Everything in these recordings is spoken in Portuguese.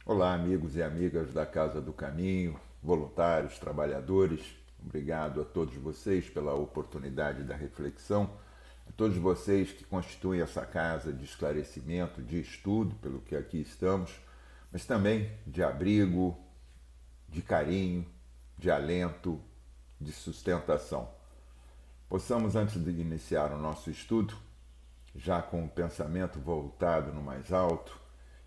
Olá, amigos e amigas da Casa do Caminho, voluntários, trabalhadores. Obrigado a todos vocês pela oportunidade da reflexão, a todos vocês que constituem essa casa de esclarecimento, de estudo, pelo que aqui estamos, mas também de abrigo, de carinho, de alento, de sustentação. Possamos, antes de iniciar o nosso estudo, já com o pensamento voltado no mais alto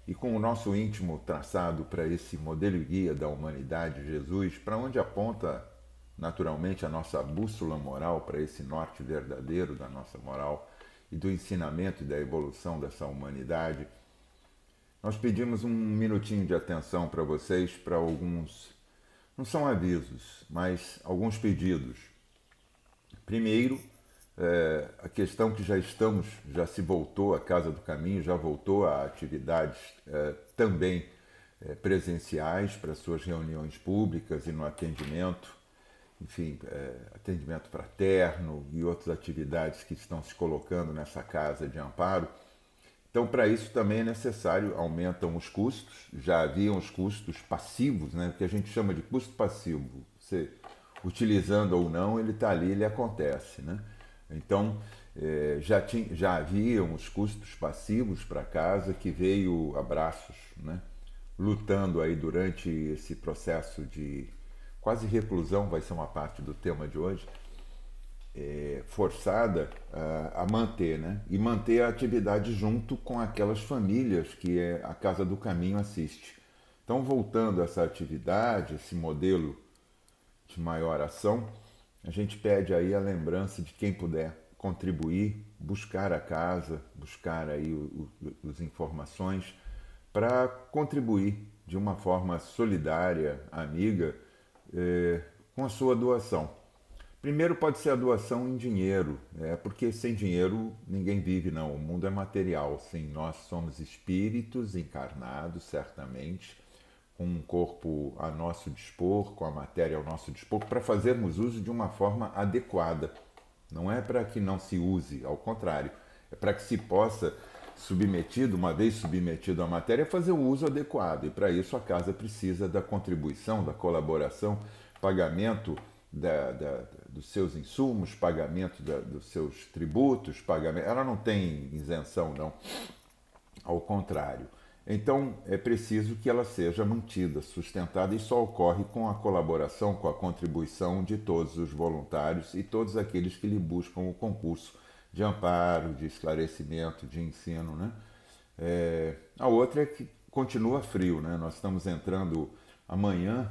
e com o nosso íntimo traçado para esse modelo e guia da humanidade, Jesus, para onde aponta naturalmente a nossa bússola moral, para esse norte verdadeiro da nossa moral e do ensinamento e da evolução dessa humanidade, nós pedimos um minutinho de atenção para vocês, para alguns, não são avisos, mas alguns pedidos. Primeiro, a questão que já se voltou, a Casa do Caminho já voltou a atividades também presenciais para suas reuniões públicas e no atendimento, enfim, atendimento fraterno e outras atividades que estão se colocando nessa casa de amparo. Então, para isso também é necessário, aumentam os custos, já haviam os custos passivos, né, o que a gente chama de custo passivo. Você, utilizando ou não, ele está ali, ele acontece. Né? Então, já haviam os custos passivos para casa, que veio a braços, né, lutando aí durante esse processo de quase reclusão, vai ser uma parte do tema de hoje, forçada a manter, né? E manter a atividade junto com aquelas famílias que a Casa do Caminho assiste. Então, voltando a essa atividade, esse modelo de maior ação, a gente pede aí a lembrança de quem puder contribuir, buscar a casa, buscar aí as informações para contribuir de uma forma solidária, amiga, com a sua doação. Primeiro pode ser a doação em dinheiro, porque sem dinheiro ninguém vive, não. O mundo é material, sim. Nós somos espíritos encarnados, certamente, com um corpo a nosso dispor, com a matéria ao nosso dispor, para fazermos uso de uma forma adequada. Não é para que não se use, ao contrário, é para que se possa, submetido, uma vez submetido à matéria, fazer o uso adequado. E para isso a casa precisa da contribuição, da colaboração, pagamento dos seus insumos, pagamento dos seus tributos, pagamento. Ela não tem isenção, não. Ao contrário. Então é preciso que ela seja mantida, sustentada, e só ocorre com a colaboração, com a contribuição de todos os voluntários e todos aqueles que lhe buscam o concurso de amparo, de esclarecimento, de ensino. Né? A outra é que continua frio. Né? Nós estamos entrando amanhã,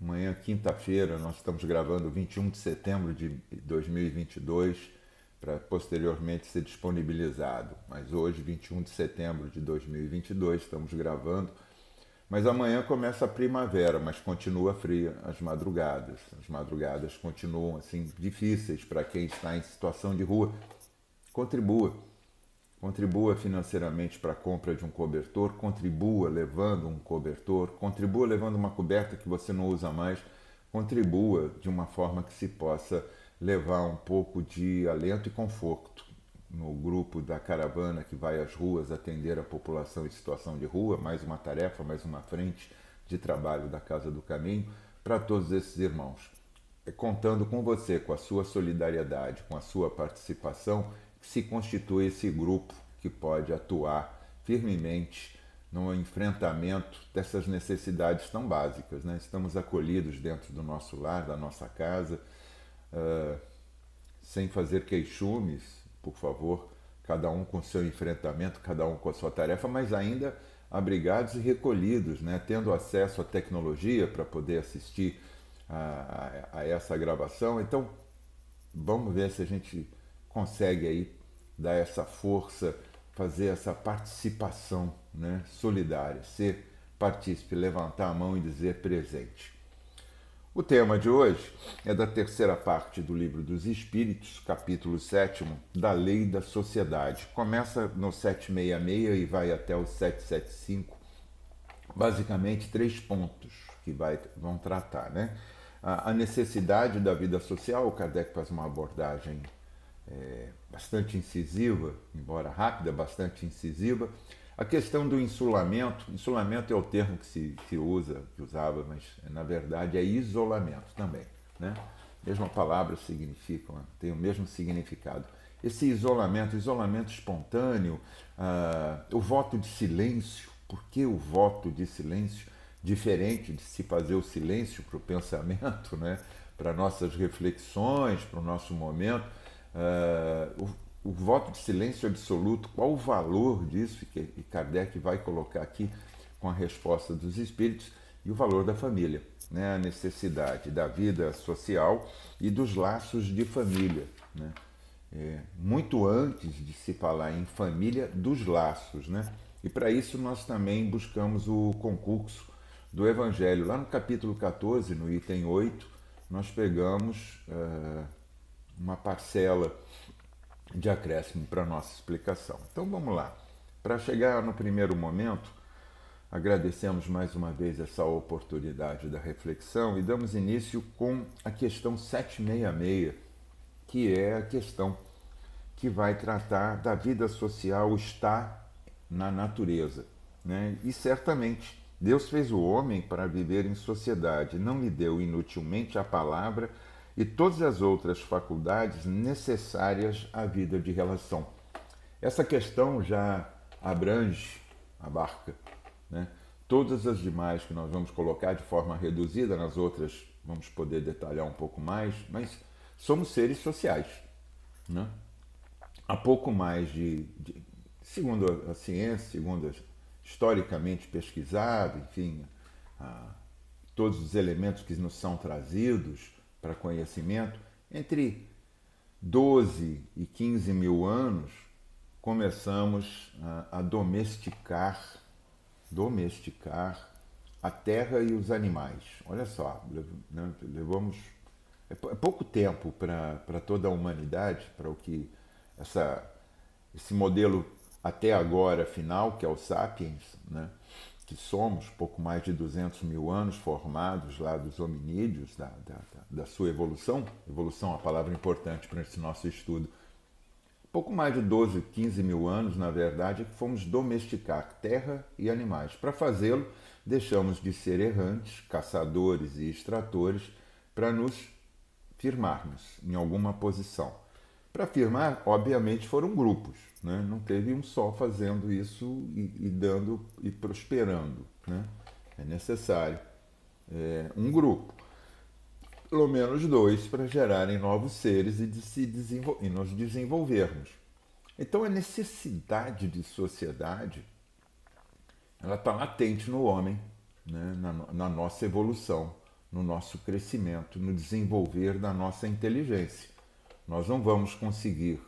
amanhã, quinta-feira, nós estamos gravando 21 de setembro de 2022, para posteriormente ser disponibilizado. Mas hoje, 21 de setembro de 2022, estamos gravando. Mas amanhã começa a primavera, mas continua fria as madrugadas. As madrugadas continuam assim difíceis para quem está em situação de rua. Contribua. Contribua financeiramente para a compra de um cobertor, contribua levando um cobertor, contribua levando uma coberta que você não usa mais, contribua de uma forma que se possa levar um pouco de alento e conforto no grupo da caravana que vai às ruas atender a população em situação de rua, mais uma tarefa, mais uma frente de trabalho da Casa do Caminho para todos esses irmãos. Contando com você, com a sua solidariedade, com a sua participação, que se constitui esse grupo que pode atuar firmemente no enfrentamento dessas necessidades tão básicas. Né? Estamos acolhidos dentro do nosso lar, da nossa casa, sem fazer queixumes, por favor, cada um com seu enfrentamento, cada um com a sua tarefa, mas ainda abrigados e recolhidos, né? Tendo acesso à tecnologia para poder assistir a essa gravação. Então, vamos ver se a gente consegue aí dar essa força, fazer essa participação, né, solidária, ser partícipe, levantar a mão e dizer presente. O tema de hoje é da terceira parte do Livro dos Espíritos, capítulo 7º, da Lei da Sociedade. Começa no 766 e vai até o 775. Basicamente, 3 pontos que vão tratar. Né? A necessidade da vida social, o Kardec faz uma abordagem bastante incisiva, embora rápida, bastante incisiva. A questão do insulamento é o termo que se usava, mas na verdade é isolamento também, né? Mesma palavra significa, tem o mesmo significado. Esse isolamento espontâneo, o voto de silêncio. Por que o voto de silêncio? Diferente de se fazer o silêncio para o pensamento, né? Para nossas reflexões, para o nosso momento. O voto de silêncio absoluto, qual o valor disso? E Kardec vai colocar aqui com a resposta dos espíritos, e o valor da família, né? A necessidade da vida social e dos laços de família, né? Muito antes de se falar em família, dos laços, né? E para isso nós também buscamos o concurso do Evangelho. Lá no capítulo 14, no item 8, nós pegamos uma parcela de acréscimo para a nossa explicação. Então vamos lá. Para chegar no primeiro momento, agradecemos mais uma vez essa oportunidade da reflexão e damos início com a questão 766, que é a questão que vai tratar da vida social estar na natureza, né? E certamente Deus fez o homem para viver em sociedade, não lhe deu inutilmente a palavra e todas as outras faculdades necessárias à vida de relação. Essa questão já abarca, né? Todas as demais que nós vamos colocar de forma reduzida, nas outras vamos poder detalhar um pouco mais, mas somos seres sociais, né? Há pouco mais segundo a ciência, segundo historicamente pesquisado, enfim, todos os elementos que nos são trazidos para conhecimento, entre 12 e 15 mil anos, começamos a domesticar a terra e os animais. Olha só, né, levamos pouco tempo para toda a humanidade, para o que esse modelo até agora final, que é o Sapiens, né, que somos pouco mais de 200 mil anos formados lá dos hominídeos, da sua evolução. Evolução é uma palavra importante para esse nosso estudo. Pouco mais de 12, 15 mil anos, na verdade, é que fomos domesticar terra e animais. Para fazê-lo, deixamos de ser errantes, caçadores e extratores, para nos firmarmos em alguma posição. Para firmar, obviamente, foram grupos, né? Não teve um só fazendo isso e dando e prosperando, né? É necessário um grupo, pelo menos dois, para gerarem novos seres e nos desenvolvermos. Então a necessidade de sociedade, ela está latente no homem, né? Na nossa evolução, no nosso crescimento, no desenvolver da nossa inteligência. Nós não vamos conseguir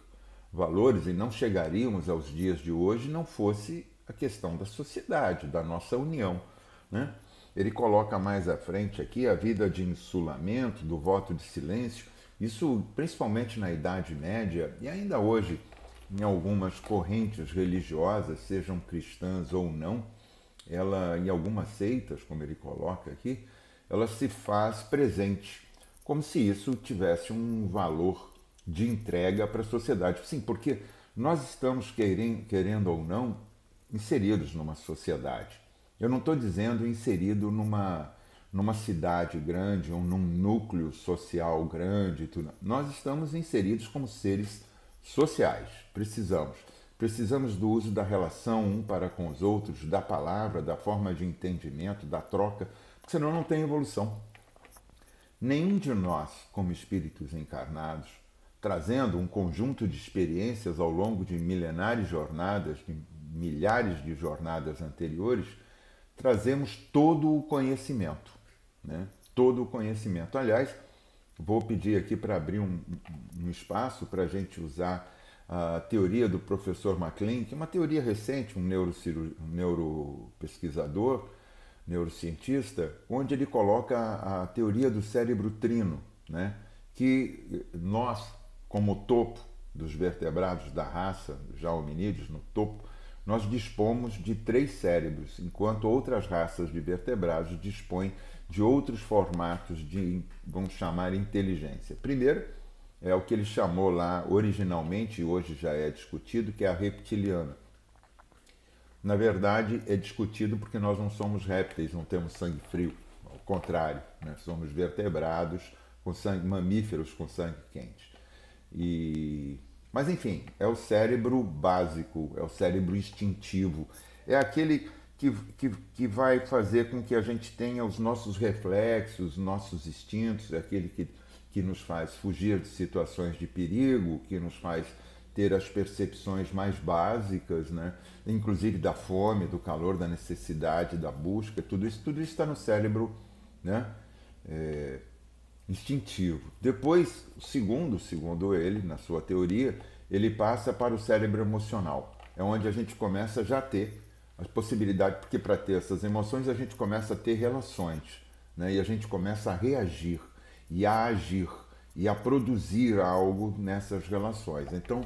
valores e não chegaríamos aos dias de hoje não fosse a questão da sociedade, da nossa união, né? Ele coloca mais à frente aqui a vida de insulamento, do voto de silêncio, isso principalmente na Idade Média e ainda hoje em algumas correntes religiosas, sejam cristãs ou não, ela em algumas seitas, como ele coloca aqui, ela se faz presente, como se isso tivesse um valor de entrega para a sociedade. Sim, porque nós estamos, querendo ou não, inseridos numa sociedade. Eu não estou dizendo inserido numa cidade grande ou num núcleo social grande. Tudo. Nós estamos inseridos como seres sociais. Precisamos do uso da relação um para com os outros, da palavra, da forma de entendimento, da troca, porque senão não tem evolução. Nenhum de nós, como espíritos encarnados, trazendo um conjunto de experiências ao longo de milenares jornadas, de milhares de jornadas anteriores, trazemos todo o conhecimento, né? Todo o conhecimento. Aliás, vou pedir aqui para abrir um espaço para a gente usar a teoria do professor MacLean, que é uma teoria recente, um neuropesquisador, neurocientista, onde ele coloca a teoria do cérebro trino, né? Que nós, como topo dos vertebrados da raça, já hominídeos no topo, nós dispomos de 3 cérebros, enquanto outras raças de vertebrados dispõem de outros formatos de, vamos chamar, inteligência. Primeiro, é o que ele chamou lá originalmente, e hoje já é discutido, que é a reptiliana. Na verdade, é discutido porque nós não somos répteis, não temos sangue frio. Ao contrário, né? Somos vertebrados, com sangue, mamíferos com sangue quente. Mas enfim, é o cérebro básico, é o cérebro instintivo. É aquele que vai fazer com que a gente tenha os nossos reflexos, nossos instintos, é aquele que nos faz fugir de situações de perigo, que nos faz ter as percepções mais básicas, né? Inclusive da fome, do calor, da necessidade, da busca, tudo isso está no cérebro, né? Instintivo. Depois, segundo ele, na sua teoria, ele passa para o cérebro emocional. É onde a gente começa já a ter as possibilidades, porque para ter essas emoções a gente começa a ter relações, né? E a gente começa a reagir e a agir e a produzir algo nessas relações. Então,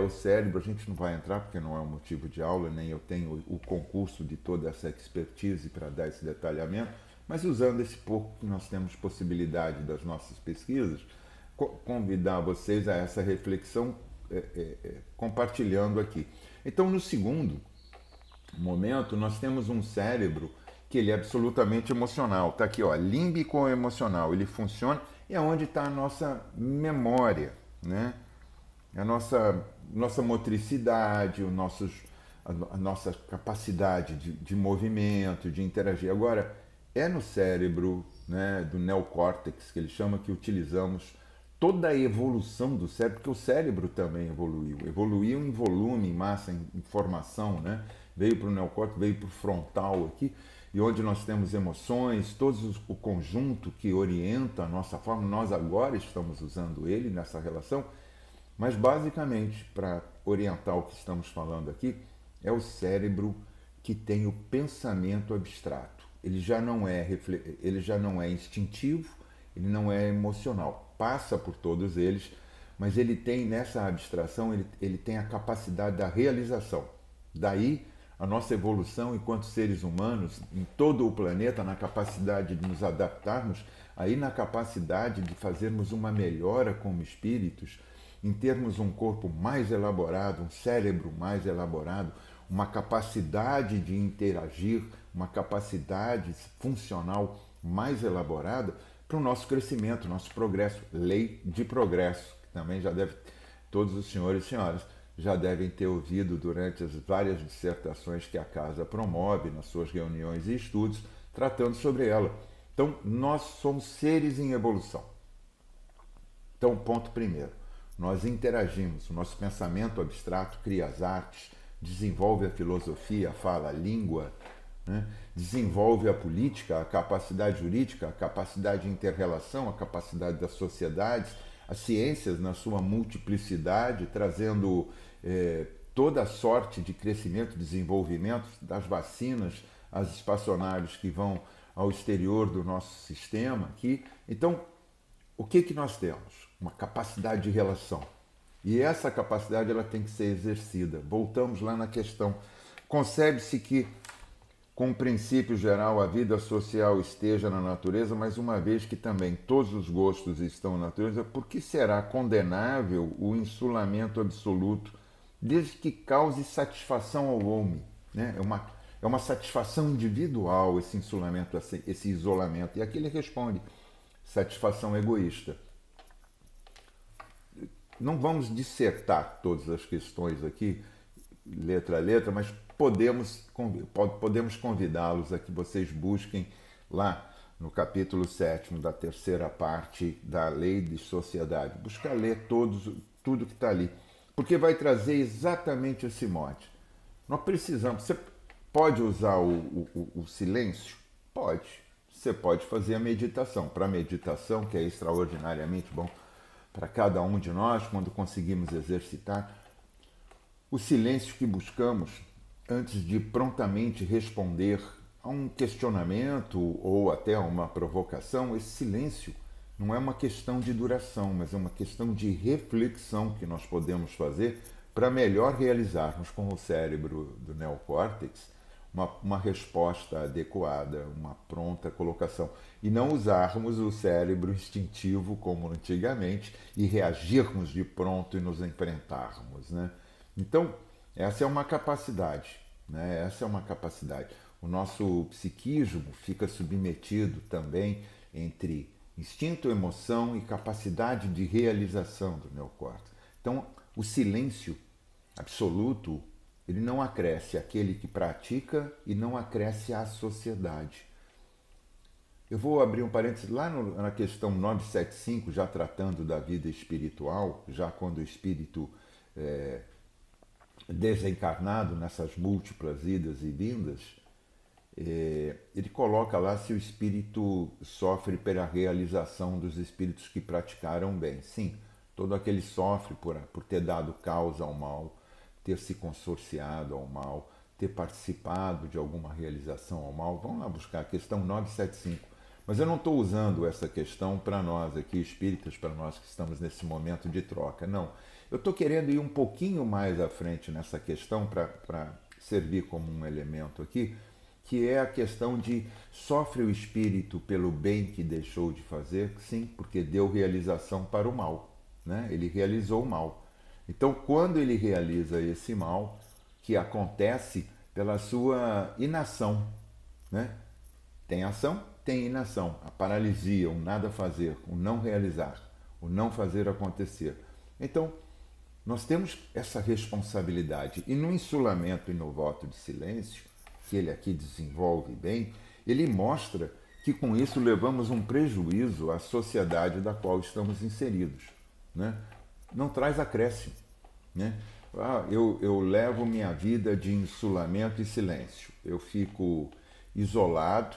o cérebro, a gente não vai entrar porque não é um motivo de aula, nem eu tenho o concurso de toda essa expertise para dar esse detalhamento, mas usando esse pouco que nós temos possibilidade das nossas pesquisas, convidar vocês a essa reflexão compartilhando aqui. Então, no segundo momento, nós temos um cérebro que ele é absolutamente emocional. Está aqui, ó, límbico emocional. Ele funciona e é onde está a nossa memória, né? A nossa motricidade, a nossa capacidade de movimento, de interagir. Agora, é no cérebro, né, do neocórtex, que ele chama, que utilizamos toda a evolução do cérebro, porque o cérebro também evoluiu. Evoluiu em volume, em massa, em formação, né? Veio para o neocórtex, veio para o frontal aqui, e onde nós temos emoções, o conjunto que orienta a nossa forma. Nós agora estamos usando ele nessa relação, mas basicamente, para orientar o que estamos falando aqui, é o cérebro que tem o pensamento abstrato. Ele já não é instintivo, ele não é emocional. Passa por todos eles, mas ele tem, nessa abstração, ele tem a capacidade da realização. Daí a nossa evolução enquanto seres humanos em todo o planeta, na capacidade de nos adaptarmos, aí na capacidade de fazermos uma melhora como espíritos, em termos um corpo mais elaborado, um cérebro mais elaborado, uma capacidade de interagir, uma capacidade funcional mais elaborada para o nosso crescimento, nosso progresso. Lei de progresso, que também já deve, todos os senhores e senhoras já devem ter ouvido durante as várias dissertações que a Casa promove nas suas reuniões e estudos, tratando sobre ela. Então, nós somos seres em evolução. Então, ponto primeiro, nós interagimos, o nosso pensamento abstrato cria as artes, desenvolve a filosofia, a fala, a língua, né? Desenvolve a política, a capacidade jurídica, a capacidade de inter-relação, a capacidade das sociedades, as ciências na sua multiplicidade, trazendo toda a sorte de crescimento, desenvolvimento das vacinas, as espaçonaves que vão ao exterior do nosso sistema aqui. Então, o que nós temos? Uma capacidade de relação. E essa capacidade ela tem que ser exercida. Voltamos lá na questão. Concebe-se que, com o princípio geral, a vida social esteja na natureza, mas uma vez que também todos os gostos estão na natureza, por que será condenável o insulamento absoluto, desde que cause satisfação ao homem? Né? É uma satisfação individual esse insulamento, esse isolamento. E aqui ele responde, satisfação egoísta. Não vamos dissertar todas as questões aqui, letra a letra, mas podemos convidá-los a que vocês busquem lá no capítulo 7º da terceira parte da Lei de Sociedade. Buscar ler tudo que está ali, porque vai trazer exatamente esse mote. Nós precisamos... Você pode usar o silêncio? Pode. Você pode fazer a meditação. Para a meditação, que é extraordinariamente bom para cada um de nós, quando conseguimos exercitar, o silêncio que buscamos antes de prontamente responder a um questionamento ou até a uma provocação, esse silêncio não é uma questão de duração, mas é uma questão de reflexão que nós podemos fazer para melhor realizarmos com o cérebro do neocórtex uma resposta adequada, uma pronta colocação. E não usarmos o cérebro instintivo como antigamente e reagirmos de pronto e nos enfrentarmos, né? Então, essa é uma capacidade. né? Essa é uma capacidade. O nosso psiquismo fica submetido também entre instinto, emoção e capacidade de realização do neocórtex. Então, o silêncio absoluto, ele não acresce àquele que pratica e não acresce à sociedade. Eu vou abrir um parênteses lá na questão 975, já tratando da vida espiritual, já quando o espírito desencarnado nessas múltiplas idas e vindas, ele coloca lá se o espírito sofre pela realização dos espíritos que praticaram bem. Sim, todo aquele sofre por ter dado causa ao mal, ter se consorciado ao mal, ter participado de alguma realização ao mal. Vamos lá buscar a questão 975. Mas eu não estou usando essa questão para nós aqui, espíritas, para nós que estamos nesse momento de troca. Não. Eu estou querendo ir um pouquinho mais à frente nessa questão para servir como um elemento aqui, que é a questão de sofre o espírito pelo bem que deixou de fazer? Sim, porque deu realização para o mal, né? Ele realizou o mal. Então, quando ele realiza esse mal, que acontece pela sua inação, né? Tem ação, tem inação, a paralisia, o nada fazer, o não realizar, o não fazer acontecer. Então, nós temos essa responsabilidade. E no insulamento e no voto de silêncio, que ele aqui desenvolve bem, ele mostra que com isso levamos um prejuízo à sociedade da qual estamos inseridos, né? Não traz acréscimo, né? Eu levo minha vida de insulamento e silêncio. Eu fico isolado,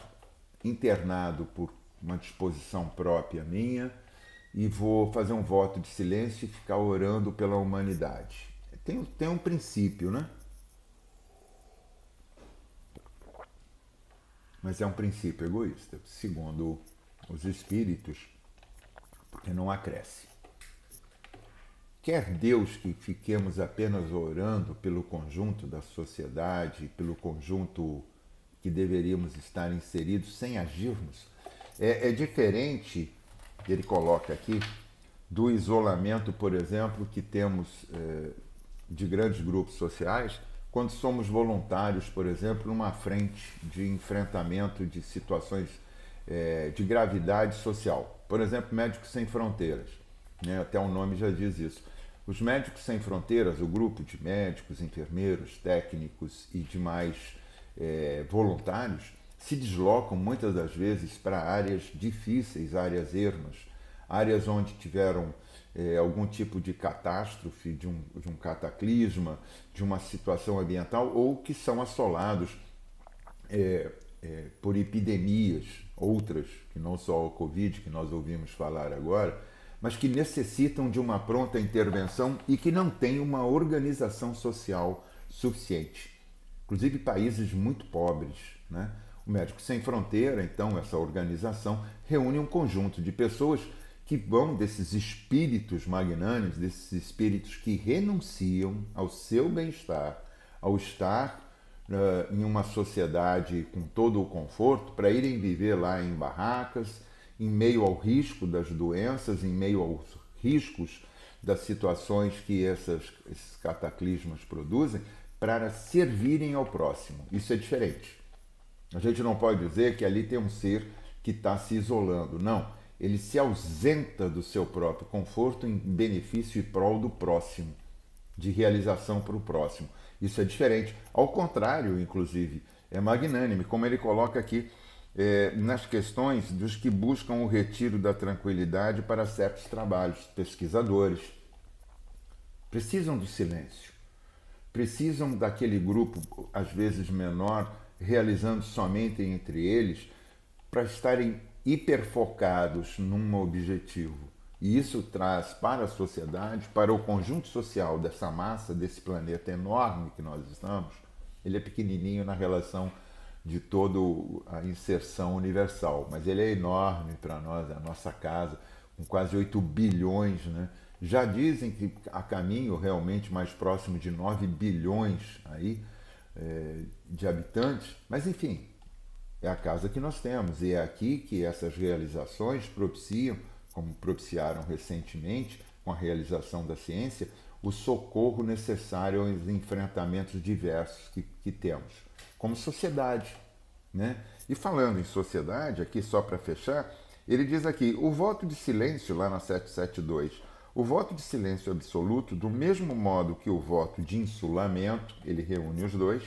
internado por uma disposição própria minha e vou fazer um voto de silêncio e ficar orando pela humanidade. Tem um princípio, né? Mas é um princípio egoísta, segundo os espíritos, porque não acresce. Quer Deus que fiquemos apenas orando pelo conjunto da sociedade, pelo conjunto que deveríamos estar inseridos sem agirmos? É diferente, ele coloca aqui, do isolamento, por exemplo, que temos de grandes grupos sociais, quando somos voluntários, por exemplo, numa frente de enfrentamento de situações de gravidade social. Por exemplo, Médicos Sem Fronteiras, né? Até o nome já diz isso. Os Médicos Sem Fronteiras, o grupo de médicos, enfermeiros, técnicos e demais voluntários, se deslocam muitas das vezes para áreas difíceis, áreas ermas, áreas onde tiveram algum tipo de catástrofe, de um cataclisma, de uma situação ambiental, ou que são assolados por epidemias, outras, que não só o Covid, que nós ouvimos falar agora, mas que necessitam de uma pronta intervenção e que não têm uma organização social suficiente. Inclusive países muito pobres, né? O Médicos Sem Fronteira, então, essa organização, reúne um conjunto de pessoas que vão desses espíritos magnânimes, desses espíritos que renunciam ao seu bem-estar, ao estar em uma sociedade com todo o conforto, para irem viver lá em barracas, em meio ao risco das doenças, em meio aos riscos das situações que esses cataclismas produzem, para servirem ao próximo. Isso é diferente. A gente não pode dizer que ali tem um ser que está se isolando. Não. Ele se ausenta do seu próprio conforto em benefício e prol do próximo, de realização para o próximo. Isso é diferente. Ao contrário, inclusive, é magnânime, como ele coloca aqui nas questões dos que buscam o retiro da tranquilidade para certos trabalhos. Pesquisadores precisam do silêncio, precisam daquele grupo, às vezes menor, realizando somente entre eles, para estarem hiperfocados num objetivo. E isso traz para a sociedade, para o conjunto social dessa massa, desse planeta enorme que nós estamos, ele é pequenininho na relação de toda a inserção universal, mas ele é enorme para nós, a nossa casa, com quase 8 bilhões, né? Já dizem que a caminho realmente mais próximo de 9 bilhões aí, de habitantes, mas enfim, é a casa que nós temos e é aqui que essas realizações propiciam, como propiciaram recentemente com a realização da ciência, o socorro necessário aos enfrentamentos diversos que temos como sociedade, né? E falando em sociedade, aqui só para fechar, ele diz aqui, o voto de silêncio, lá na 772, o voto de silêncio absoluto, do mesmo modo que o voto de insulamento, ele reúne os dois,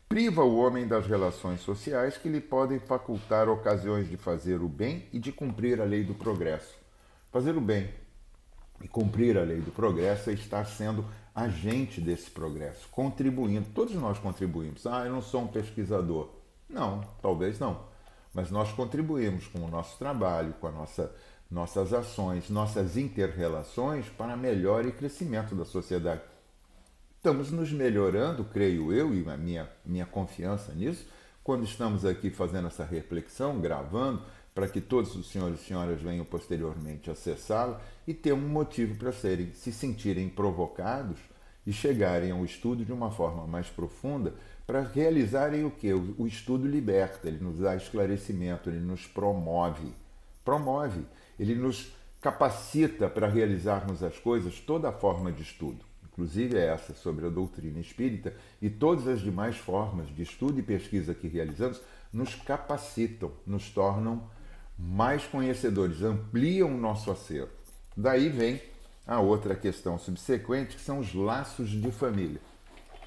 priva o homem das relações sociais que lhe podem facultar ocasiões de fazer o bem e de cumprir a lei do progresso. Fazer o bem e cumprir a lei do progresso é estar sendo agente desse progresso, contribuindo. Todos nós contribuímos. Eu não sou um pesquisador. Não, talvez não. Mas nós contribuímos com o nosso trabalho, com nossas ações, nossas inter-relações para melhor e crescimento da sociedade. Estamos nos melhorando, creio eu, e a minha confiança nisso, quando estamos aqui fazendo essa reflexão, gravando, para que todos os senhores e senhoras venham posteriormente acessá-la e ter um motivo para se sentirem provocados e chegarem ao estudo de uma forma mais profunda para realizarem o quê? O estudo liberta, ele nos dá esclarecimento, ele nos promove, ele nos capacita para realizarmos as coisas, toda a forma de estudo, inclusive essa sobre a doutrina espírita e todas as demais formas de estudo e pesquisa que realizamos, nos capacitam, nos tornam mais conhecedores, ampliam o nosso acervo. Daí vem a outra questão subsequente, que são os laços de família.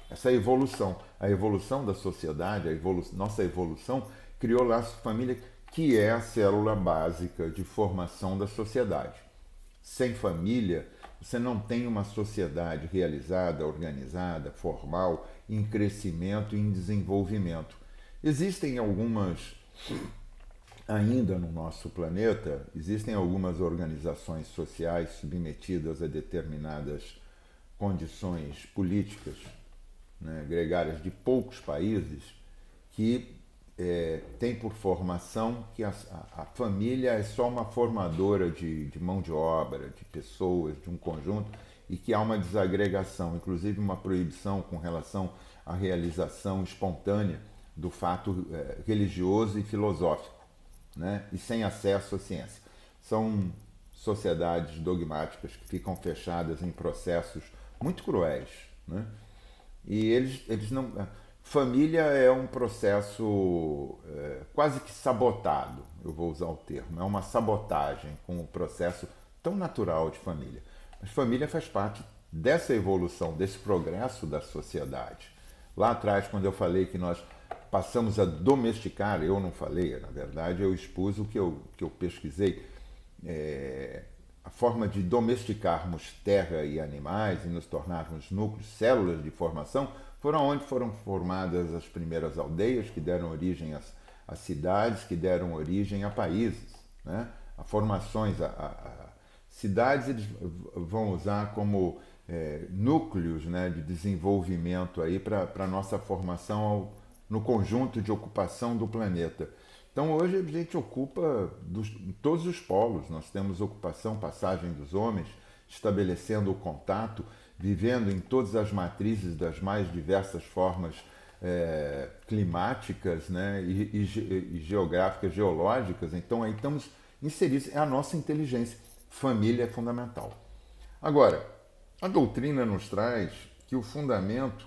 Essa evolução, a evolução da sociedade, nossa evolução, criou laços de família, que é a célula básica de formação da sociedade. Sem família, você não tem uma sociedade realizada, organizada, formal, em crescimento e em desenvolvimento. Existem ainda no nosso planeta, existem algumas organizações sociais submetidas a determinadas condições políticas, né, gregárias de poucos países, que tem por formação que a família é só uma formadora de mão de obra, de pessoas, de um conjunto, e que há uma desagregação, inclusive uma proibição com relação à realização espontânea do fato religioso e filosófico, né? E sem acesso à ciência. São sociedades dogmáticas que ficam fechadas em processos muito cruéis, né? E eles não... Família é um processo quase que sabotado, eu vou usar o termo. É uma sabotagem com o processo tão natural de família. Mas família faz parte dessa evolução, desse progresso da sociedade. Lá atrás, quando eu falei que nós passamos a domesticar, eu não falei, na verdade eu expus o que eu pesquisei, a forma de domesticarmos terra e animais e nos tornarmos núcleos, células de formação, foram onde foram formadas as primeiras aldeias que deram origem às cidades, que deram origem a países, né? A formações, cidades eles vão usar como núcleos, né, de desenvolvimento aí para a nossa formação no conjunto de ocupação do planeta. Então hoje a gente ocupa em todos os polos, nós temos ocupação, passagem dos homens, estabelecendo o contato, vivendo em todas as matrizes das mais diversas formas climáticas, né, e geográficas, geológicas. Então aí estamos inseridos, é a nossa inteligência. Família é fundamental. Agora, a doutrina nos traz que o fundamento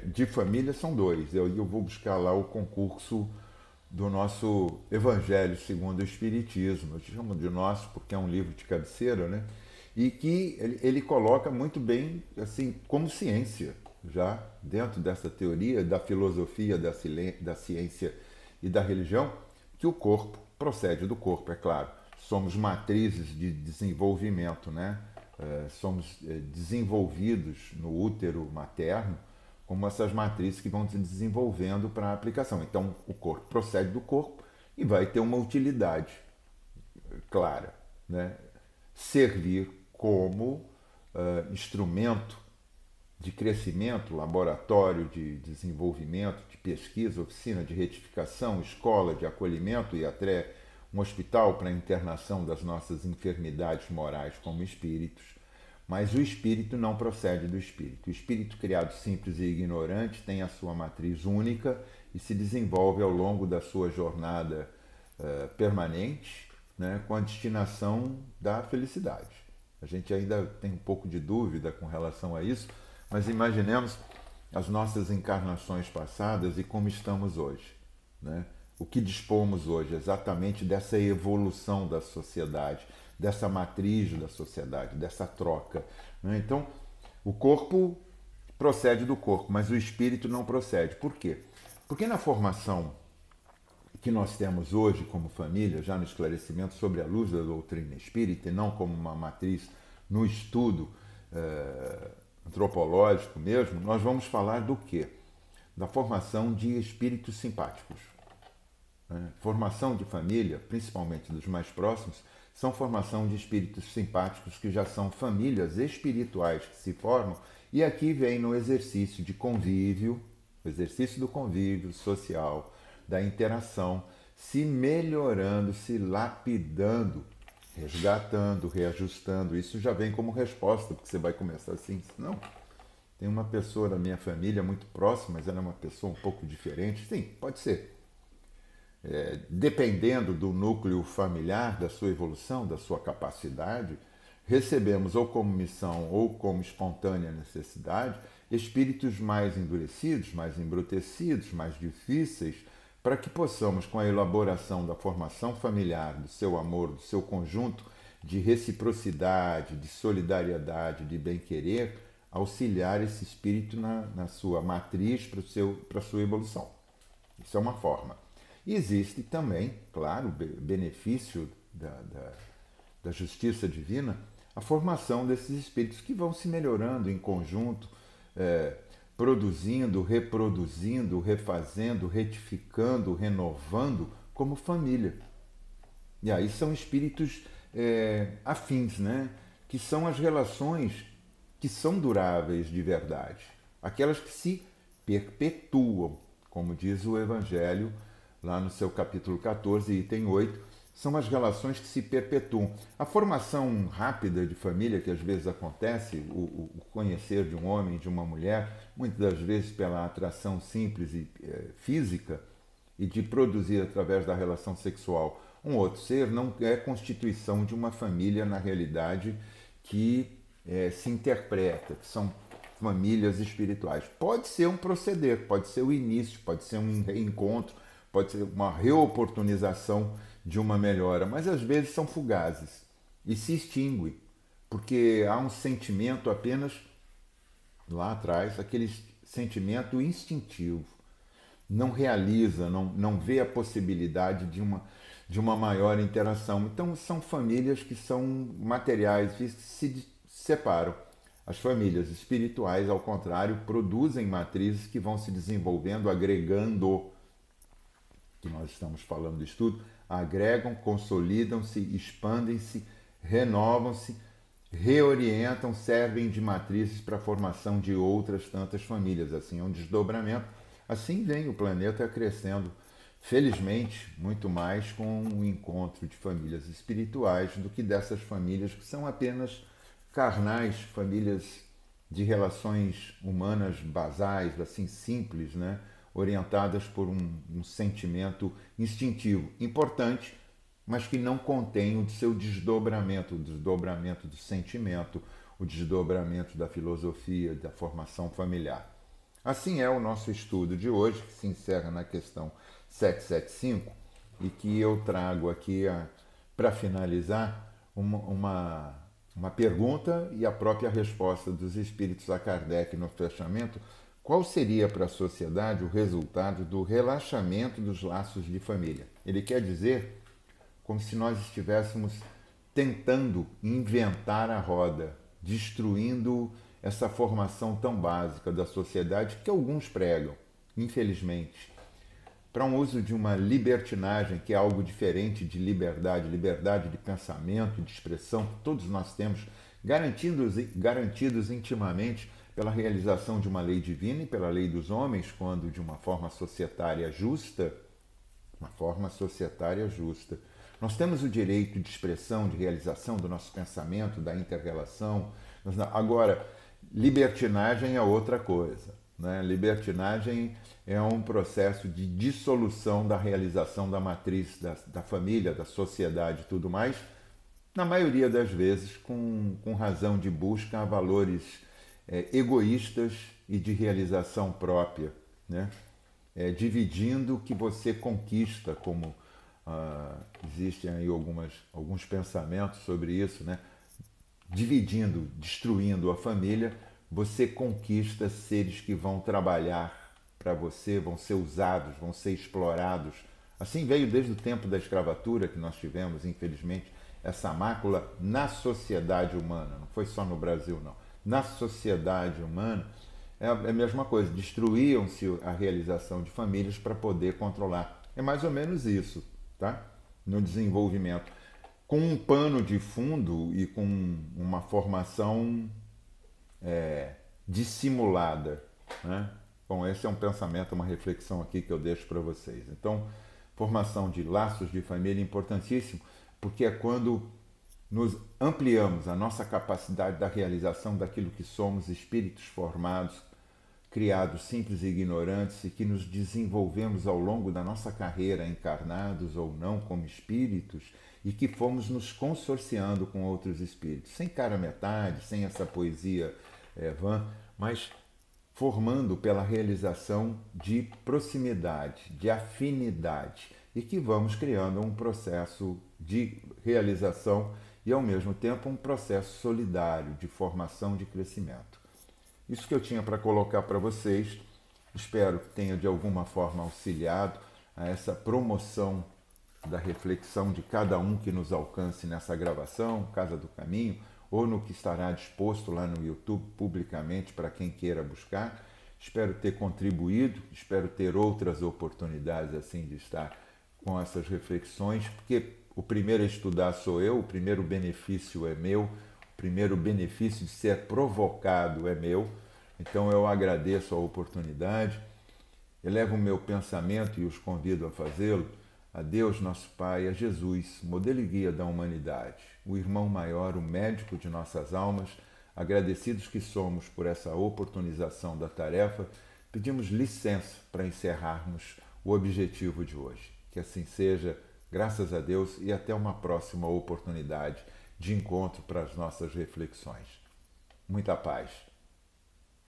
de família são dois. Eu vou buscar lá o concurso do nosso Evangelho segundo o Espiritismo. Eu chamo de nosso porque é um livro de cabeceira, né? E que ele coloca muito bem, assim, como ciência, já dentro dessa teoria da filosofia, da ciência e da religião, que o corpo procede do corpo, é claro. Somos matrizes de desenvolvimento, né? Somos desenvolvidos no útero materno como essas matrizes que vão se desenvolvendo para a aplicação. Então, o corpo procede do corpo e vai ter uma utilidade clara, né? Servir como instrumento de crescimento, laboratório de desenvolvimento, de pesquisa, oficina de retificação, escola de acolhimento e até um hospital para a internação das nossas enfermidades morais como espíritos. Mas o espírito não procede do espírito. O espírito criado simples e ignorante tem a sua matriz única e se desenvolve ao longo da sua jornada permanente, né, com a destinação da felicidade. A gente ainda tem um pouco de dúvida com relação a isso, mas imaginemos as nossas encarnações passadas e como estamos hoje, né? O que dispomos hoje exatamente dessa evolução da sociedade, dessa matriz da sociedade, dessa troca, né? Então, o corpo procede do corpo, mas o espírito não procede. Por quê? Porque na formação que nós temos hoje como família, já no esclarecimento sobre a luz da doutrina espírita, e não como uma matriz no estudo antropológico mesmo, nós vamos falar do quê? Da formação de espíritos simpáticos. Formação de família, principalmente dos mais próximos, são formação de espíritos simpáticos que já são famílias espirituais que se formam, e aqui vem no exercício de convívio, o exercício do convívio social, da interação, se melhorando, se lapidando, resgatando, reajustando. Isso já vem como resposta, porque você vai começar assim, não, tem uma pessoa da minha família muito próxima, mas ela é uma pessoa um pouco diferente. Sim, pode ser. Dependendo do núcleo familiar, da sua evolução, da sua capacidade, recebemos ou como missão ou como espontânea necessidade espíritos mais endurecidos, mais embrutecidos, mais difíceis, para que possamos, com a elaboração da formação familiar, do seu amor, do seu conjunto de reciprocidade, de solidariedade, de bem-querer, auxiliar esse espírito na sua matriz para a sua evolução. Isso é uma forma. E existe também, claro, o benefício da justiça divina, a formação desses espíritos que vão se melhorando em conjunto, produzindo, reproduzindo, refazendo, retificando, renovando como família. E aí são espíritos afins, né? Que são as relações que são duráveis de verdade, aquelas que se perpetuam, como diz o Evangelho, lá no seu capítulo 14, item 8, são as relações que se perpetuam. A formação rápida de família que às vezes acontece, o conhecer de um homem, de uma mulher, muitas das vezes pela atração simples e física, e de produzir através da relação sexual um outro ser, não é constituição de uma família na realidade que se interpreta, que são famílias espirituais. Pode ser um proceder, pode ser o início, pode ser um reencontro, pode ser uma reoportunização de uma melhora, mas às vezes são fugazes e se extinguem, porque há um sentimento apenas lá atrás, aquele sentimento instintivo, não realiza, não vê a possibilidade de uma maior interação. Então são famílias que são materiais e se separam. As famílias espirituais, ao contrário, produzem matrizes que vão se desenvolvendo, agregando, que nós estamos falando do estudo, agregam, consolidam-se, expandem-se, renovam-se, reorientam, servem de matrizes para a formação de outras tantas famílias. Assim é um desdobramento. Assim vem o planeta crescendo, felizmente, muito mais com o encontro de famílias espirituais do que dessas famílias que são apenas carnais, famílias de relações humanas basais, assim simples, né? Orientadas por um sentimento instintivo, importante, mas que não contém o seu desdobramento, o desdobramento do sentimento, o desdobramento da filosofia, da formação familiar. Assim é o nosso estudo de hoje, que se encerra na questão 775, e que eu trago aqui, para finalizar, uma pergunta e a própria resposta dos espíritos a Kardec no fechamento. Qual seria para a sociedade o resultado do relaxamento dos laços de família? Ele quer dizer como se nós estivéssemos tentando inventar a roda, destruindo essa formação tão básica da sociedade que alguns pregam, infelizmente, para um uso de uma libertinagem, que é algo diferente de liberdade, liberdade de pensamento, de expressão, que todos nós temos, garantidos intimamente pela realização de uma lei divina e pela lei dos homens, quando de uma forma societária justa, nós temos o direito de expressão, de realização do nosso pensamento, da inter-relação. Agora, libertinagem é outra coisa, né? Libertinagem é um processo de dissolução da realização da matriz da família, da sociedade e tudo mais, na maioria das vezes com razão de busca a valores egoístas e de realização própria, né? Dividindo o que você conquista, como existem aí alguns pensamentos sobre isso, né? Dividindo, destruindo a família, você conquista seres que vão trabalhar para você, vão ser usados, vão ser explorados. Assim veio desde o tempo da escravatura que nós tivemos, infelizmente, essa mácula na sociedade humana, não foi só no Brasil, não. Na sociedade humana é a mesma coisa, destruíam-se a realização de famílias para poder controlar. É mais ou menos isso, tá? No desenvolvimento. Com um pano de fundo e com uma formação dissimulada, né? Bom, esse é um pensamento, uma reflexão aqui que eu deixo para vocês. Então, formação de laços de família é importantíssimo, porque é quando nos ampliamos a nossa capacidade da realização daquilo que somos, espíritos formados, criados simples e ignorantes, e que nos desenvolvemos ao longo da nossa carreira, encarnados ou não como espíritos, e que fomos nos consorciando com outros espíritos, sem cara metade, sem essa poesia vã, mas formando pela realização de proximidade, de afinidade, e que vamos criando um processo de realização e, ao mesmo tempo, um processo solidário de formação, de crescimento. Isso que eu tinha para colocar para vocês, espero que tenha de alguma forma auxiliado a essa promoção da reflexão de cada um que nos alcance nessa gravação, Casa do Caminho, ou no que estará disposto lá no YouTube publicamente para quem queira buscar. Espero ter contribuído, espero ter outras oportunidades assim de estar com essas reflexões, porque o primeiro a estudar sou eu, o primeiro benefício é meu, o primeiro benefício de ser provocado é meu. Então eu agradeço a oportunidade, elevo o meu pensamento e os convido a fazê-lo a Deus nosso Pai, a Jesus, modelo e guia da humanidade, o irmão maior, o médico de nossas almas, agradecidos que somos por essa oportunização da tarefa, pedimos licença para encerrarmos o objetivo de hoje. Que assim seja, graças a Deus, e até uma próxima oportunidade de encontro para as nossas reflexões. Muita paz.